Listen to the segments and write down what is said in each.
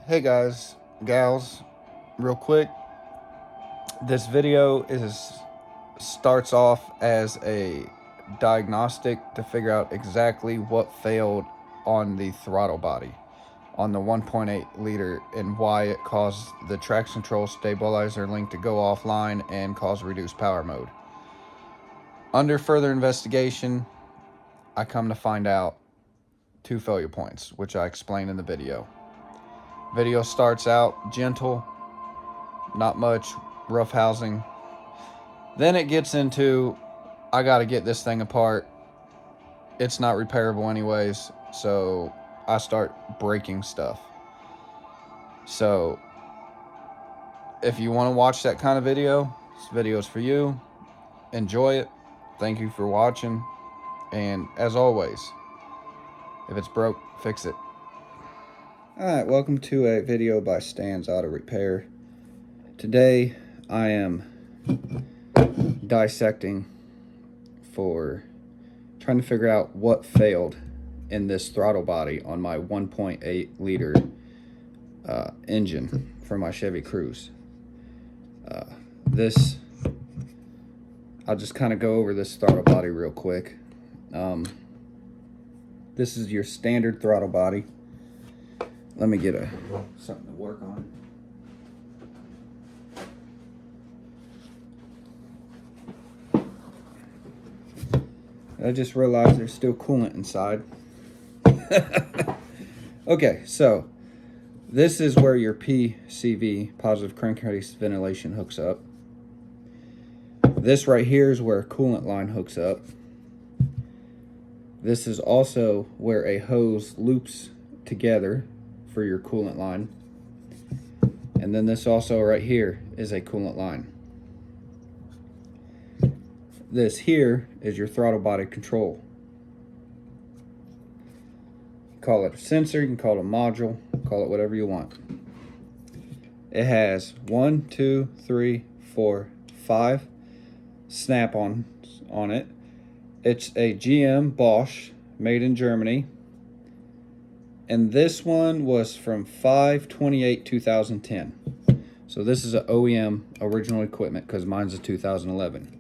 Hey guys, gals, real quick, this video starts off as a diagnostic to figure out exactly what failed on the throttle body on the 1.8 liter and why it caused the traction control stabilizer link to go offline and cause reduced power mode. Under further investigation, I come to find out two failure points, which I explained in the video. Video starts out gentle, not much rough housing. Then it gets into, I got to get this thing apart. It's not repairable anyways, so I start breaking stuff. So if you want to watch that kind of video, this video is for you. Enjoy it. Thank you for watching. And as always, if it's broke, fix it. Alright, welcome to a video by Stan's Auto Repair. Today I am dissecting for trying to figure out what failed in this throttle body on my 1.8 liter engine for my Chevy Cruze. I'll just kind of go over this throttle body real quick. This is your standard throttle body. Let me get something to work on. I just realized there's still coolant inside. Okay, so this is where your PCV, positive crankcase ventilation, hooks up. This right here is where a coolant line hooks up. This is also where a hose loops together for your coolant line. And then this also right here is a coolant line. This here is your throttle body control. Call it a sensor, you can call it a module, call it whatever you want. It has 1, 2, 3, 4, 5 snap-ons on it. It's a GM Bosch, made in Germany. And this one was from 5/28/2010. So this is an OEM original equipment because mine's a 2011.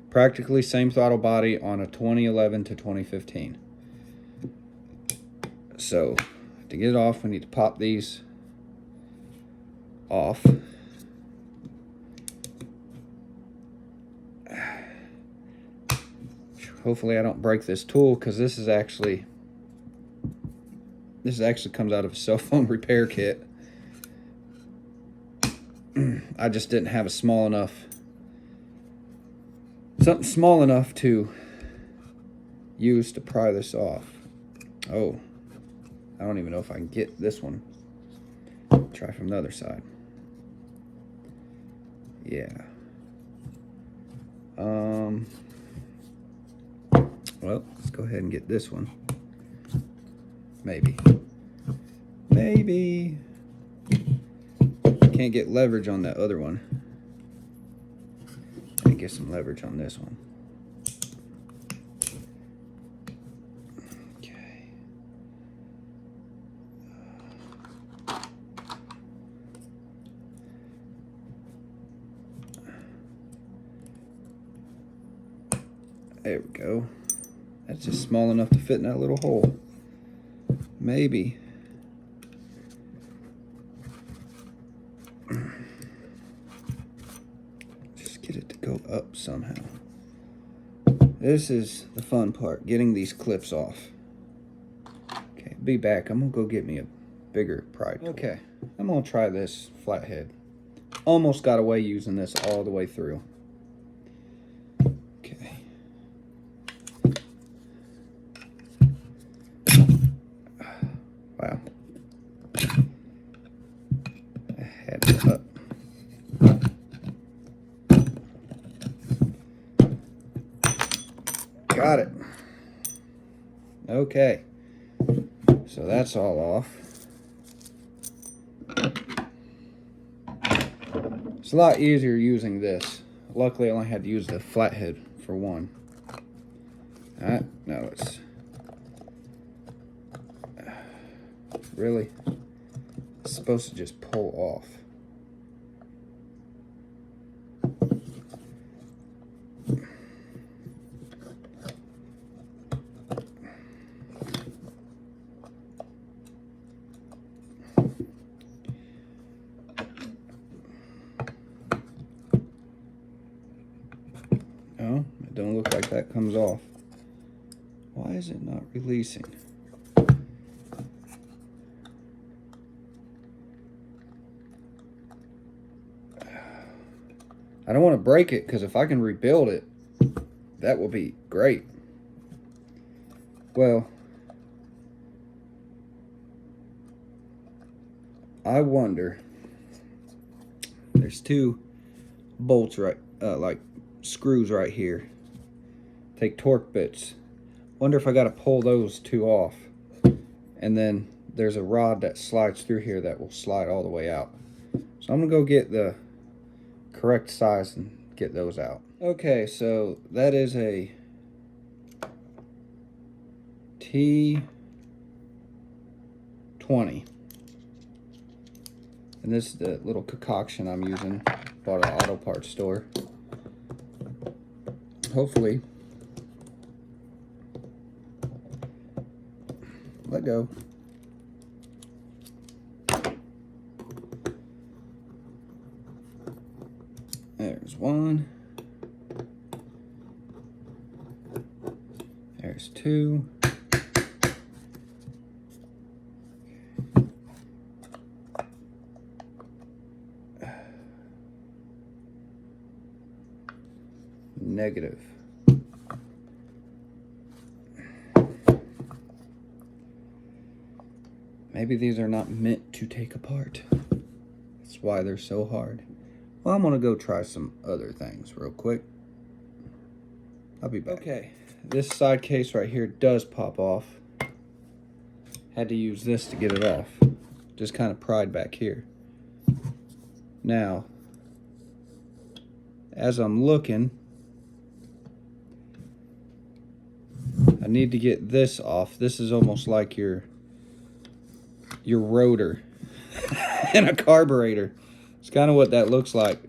Practically same throttle body on a 2011 to 2015. So to get it off, we need to pop these off. Hopefully I don't break this tool, because this actually comes out of a cell phone repair kit. I just didn't have something small enough to use to pry this off. Oh, I don't even know if I can get this one. Try from the other side. Yeah. Well, let's go ahead and get this one. Maybe. Can't get leverage on that other one. I get some leverage on this one. Okay. There we go. That's just small enough to fit in that little hole. Maybe. Just get it to go up somehow. This is the fun part, getting these clips off. Okay, be back. I'm gonna go get me a bigger pry tool. Okay, I'm gonna try this flathead. Almost got away using this all the way through. Okay. Wow. I had it up. Got it. Okay. So that's all off. It's a lot easier using this. Luckily, I only had to use the flathead for one. Alright, now let's... Really? it's supposed to just pull off. No, it don't look like that comes off. Why is it not releasing? I don't want to break it, because if I can rebuild it, that will be great. Well, I wonder, there's two bolts right, like screws right here. Take torque bits. Wonder if I got to pull those two off. And then there's a rod that slides through here that will slide all the way out. So I'm gonna go get the correct size and get those out. Okay, so that is a T20. And this is the little concoction I'm using. Bought at an auto parts store. Hopefully. Let go. There's one. There's two. Negative. Maybe these are not meant to take apart. That's why they're so hard. Well, I'm gonna go try some other things real quick. I'll be back. Okay, this side case right here does pop off. Had to use this to get it off. Just kind of pried back here. Now, as I'm looking, I need to get this off. This is almost like your rotor in a carburetor. It's kind of what that looks like.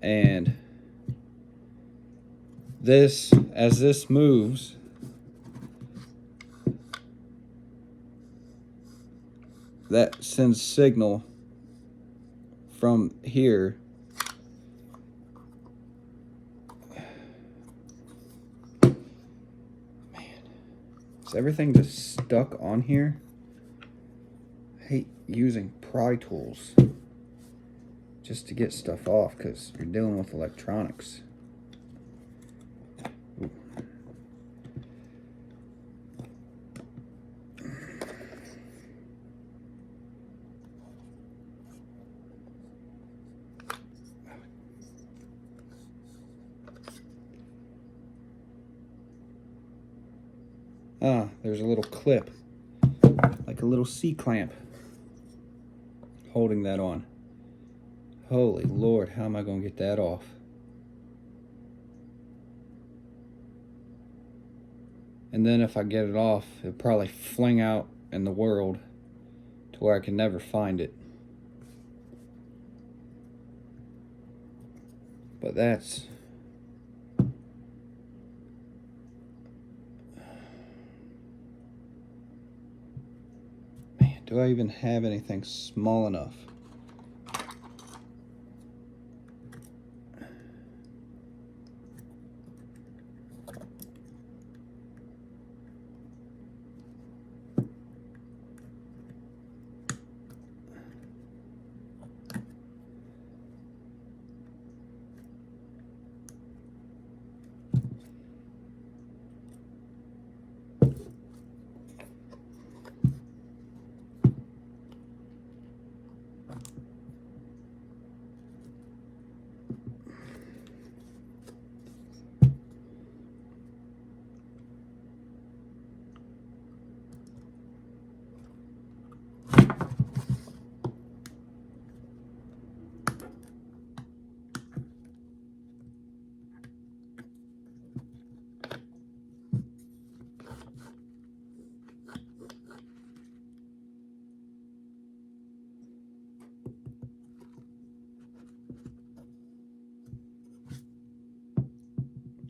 And this, as this moves, that sends signal from here. Man, is everything just stuck on here? I hate using pry tools just to get stuff off, because you're dealing with electronics. Ooh. Ah, there's a little clip, like a little C-clamp, holding that on. Holy Lord, how am I going to get that off? And then if I get it off, it'll probably fling out in the world to where I can never find it. But that's... Man, do I even have anything small enough?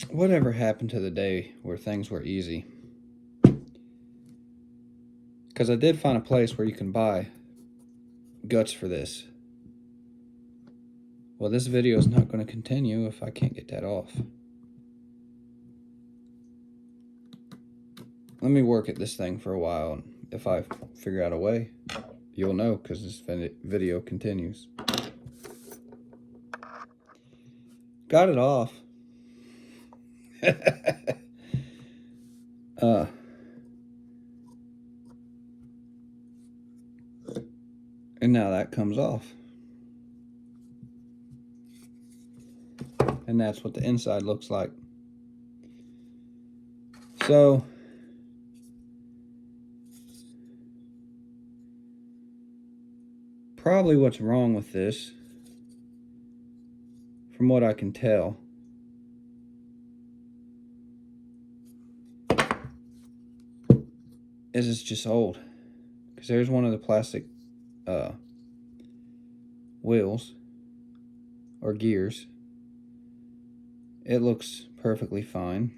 Whatever happened to the day where things were easy? Because I did find a place where you can buy guts for this. Well, this video is not going to continue if I can't get that off. Let me work at this thing for a while, and if I figure out a way, you'll know, because this video continues. Got it off. And now that comes off. And that's what the inside looks like. So, probably what's wrong with this, from what I can tell, is it's just old. Because there's one of the plastic wheels or gears. It looks perfectly fine.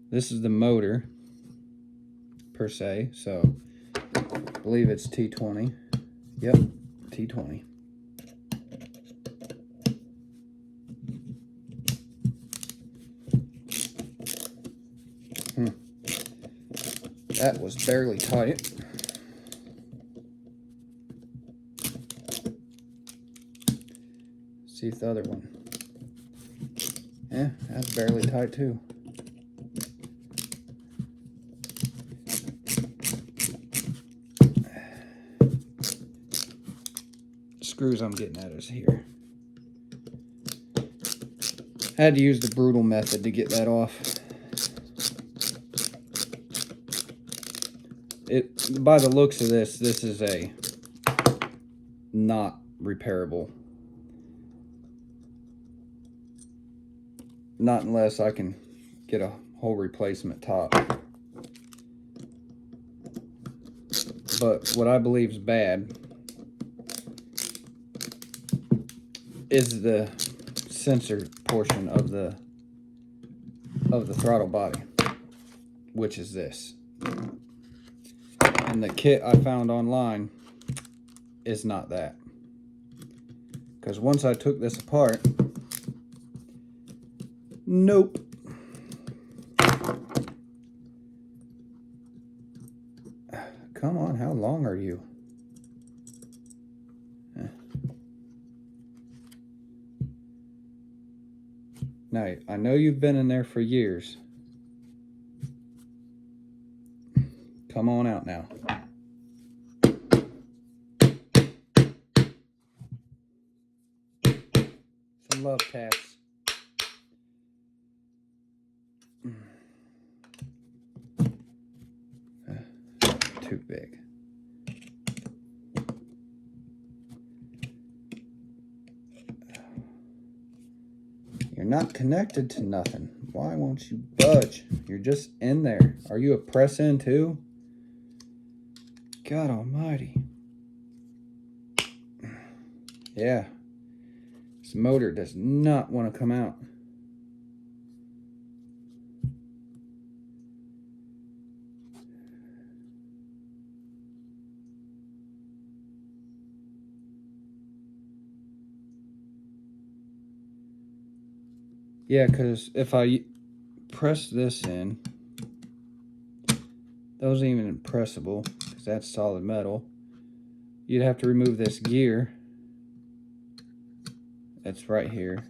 This is the motor per se, so I believe it's T20. Yep, T20. That was barely tight. See if the other one. Yeah, that's barely tight too. Screws I'm getting at is here. I had to use the brutal method to get that off. By the looks of this is a not repairable. Not unless I can get a whole replacement top. But what I believe is bad is the sensor portion of the throttle body, which is this. And the kit I found online is not that. Because once I took this apart, nope. Come on, how long are you? Now, I know you've been in there for years. Come on out now. Some love taps. Too big. You're not connected to nothing. Why won't you budge? You're just in there. Are you a press in too? God almighty. Yeah. This motor does not want to come out. Yeah, because if I press this in, that wasn't even pressable, because that's solid metal. You'd have to remove this gear. That's right here.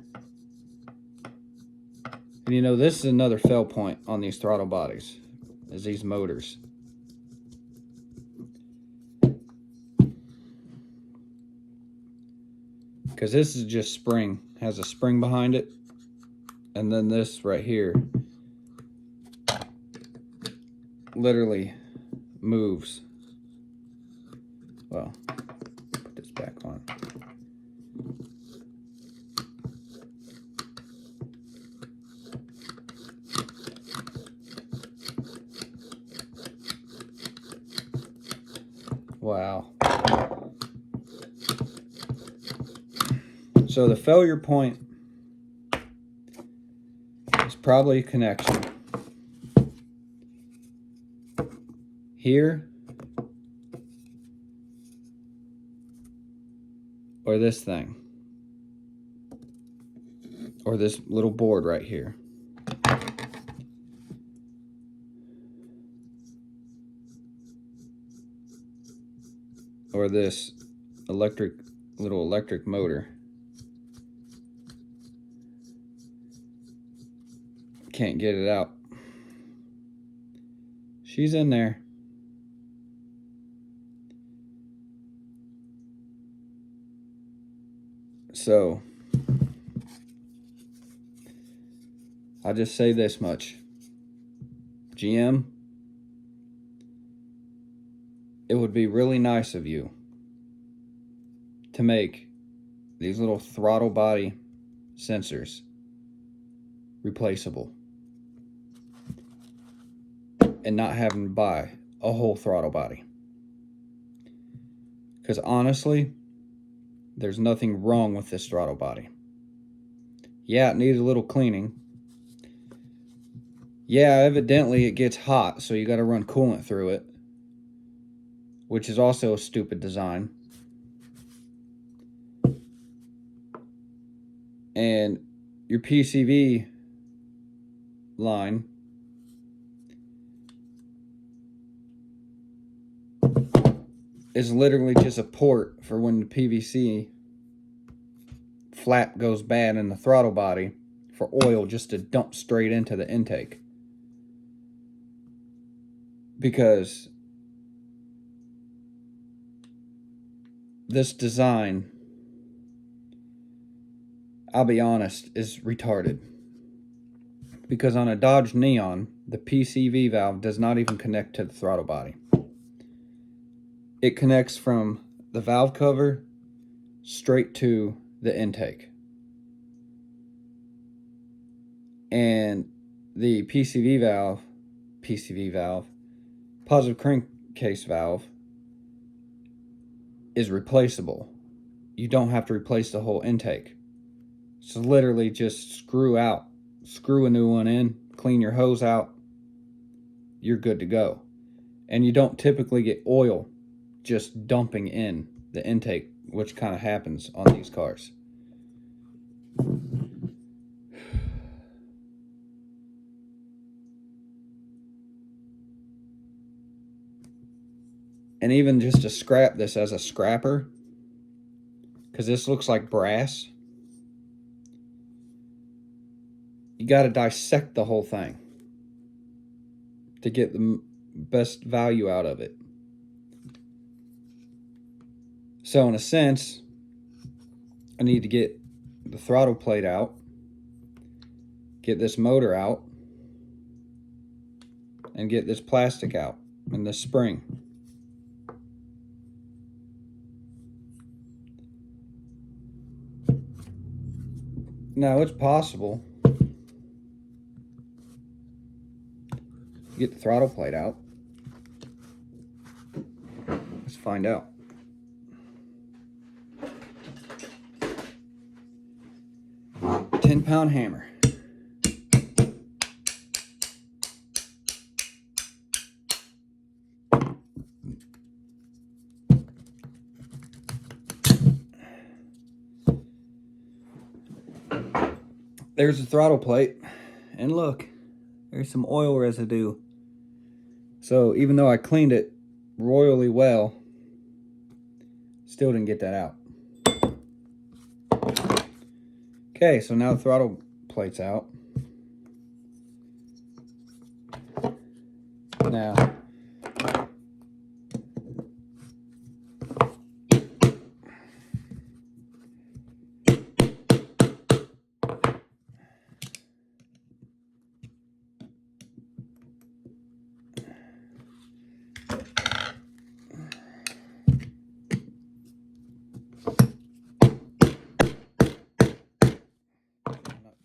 And you know, this is another fail point on these throttle bodies, is these motors. Because this is just spring, has a spring behind it. And then this right here literally moves. Well, put this back on. Wow. So the failure point is probably a connection here or this thing, or this little board right here. Or this little electric motor. Can't get it out. She's in there. So I'll just say this much. GM, it would be really nice of you to make these little throttle body sensors replaceable and not having to buy a whole throttle body. Because honestly, there's nothing wrong with this throttle body. Yeah, it needs a little cleaning. Yeah, evidently it gets hot, so you got to run coolant through it, which is also a stupid design. And your PCV line is literally just a port for when the PVC flap goes bad in the throttle body for oil just to dump straight into the intake. Because this design, I'll be honest, is retarded. Because on a Dodge Neon, the PCV valve does not even connect to the throttle body. It connects from the valve cover straight to the intake. And the PCV valve, positive crankcase valve, is replaceable. You don't have to replace the whole intake. So literally just screw a new one in, clean your hose out, you're good to go. And you don't typically get oil just dumping in the intake, which kind of happens on these cars. And even just to scrap this as a scrapper, because this looks like brass, you got to dissect the whole thing to get the best value out of it. So in a sense, I need to get the throttle plate out, get this motor out, and get this plastic out and this spring. Now it's possible to get the throttle plate out. Let's find out. £10 hammer. There's the throttle plate, and look, there's some oil residue. So even though I cleaned it royally well, still didn't get that out. Okay, so now the throttle plate's out. Now,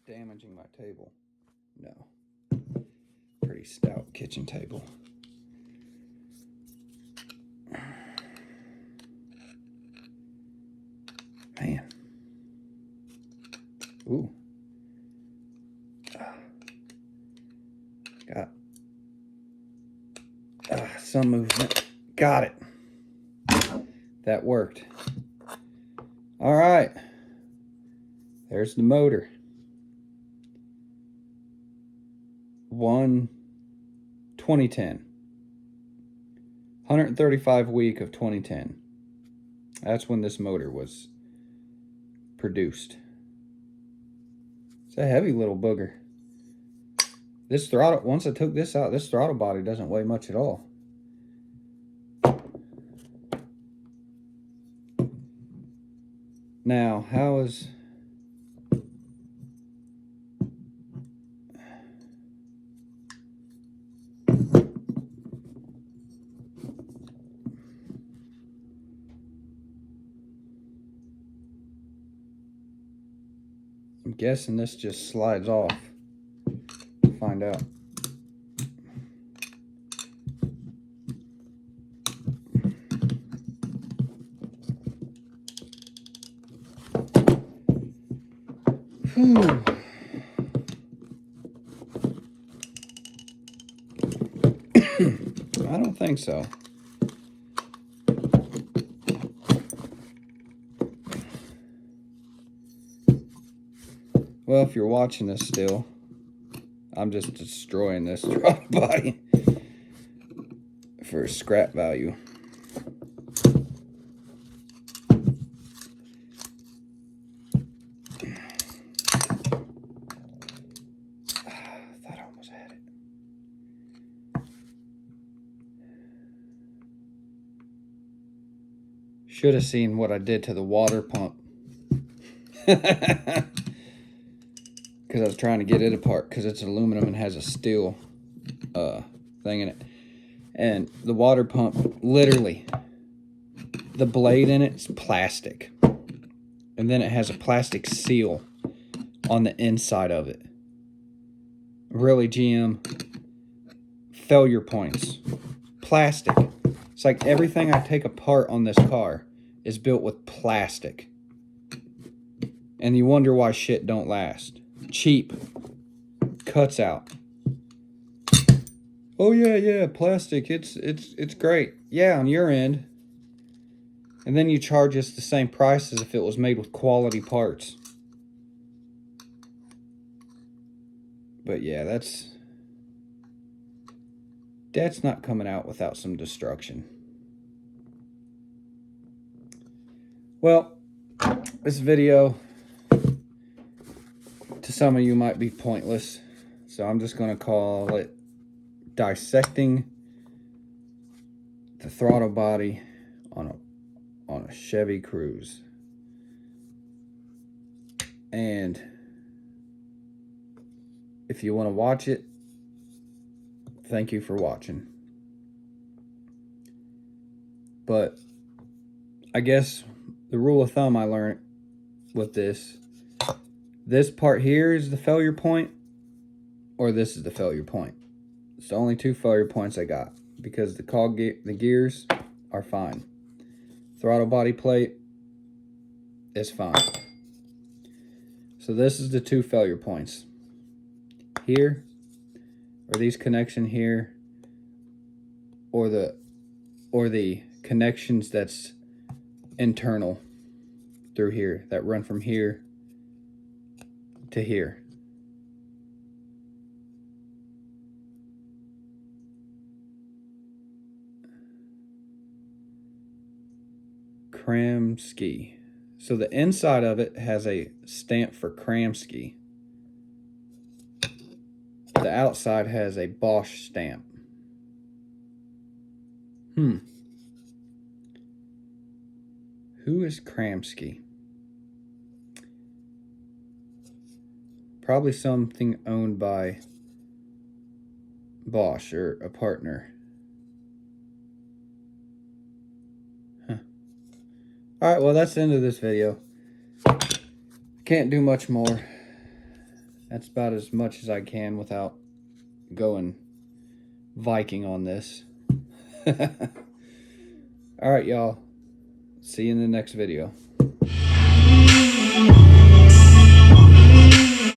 damaging my table. No. Pretty stout kitchen table. Man. Ooh. Got some movement. Got it. That worked. All right. There's the motor. 2010. 135 week of 2010. That's when this motor was produced. It's a heavy little booger. This throttle, once I took this out, this throttle body doesn't weigh much at all. Now, how is... I'm guessing this just slides off. Find out. Whew. I don't think so. Well, if you're watching this still, I'm just destroying this throttle body for scrap value. Should have seen what I did to the water pump. Because I was trying to get it apart because it's aluminum and has a steel thing in it. And the water pump, literally, the blade in it's plastic. And then it has a plastic seal on the inside of it. Really, GM, failure points. Plastic. It's like everything I take apart on this car is built with plastic. And you wonder why shit don't last. Cheap. Cuts out. Oh yeah, plastic. It's great. Yeah, on your end. And then you charge us the same price as if it was made with quality parts. But yeah, that's not coming out without some destruction. Well, this video to some of you might be pointless, so I'm just going to call it Dissecting the Throttle Body on a Chevy Cruze. And if you want to watch it, thank you for watching. But I guess the rule of thumb I learned with this part here is the failure point, or this is the failure point. It's the only two failure points I got, because the gears are fine. Throttle body plate is fine. So this is the two failure points. Here, or these connection here, or the connections that's internal through here, that run from here to here. Kramski. So the inside of it has a stamp for Kramski. The outside has a Bosch stamp. Who is Kramski? Probably something owned by Bosch or a partner. Alright, well, that's the end of this video. Can't do much more. That's about as much as I can without going Viking on this. Alright, y'all. See you in the next video.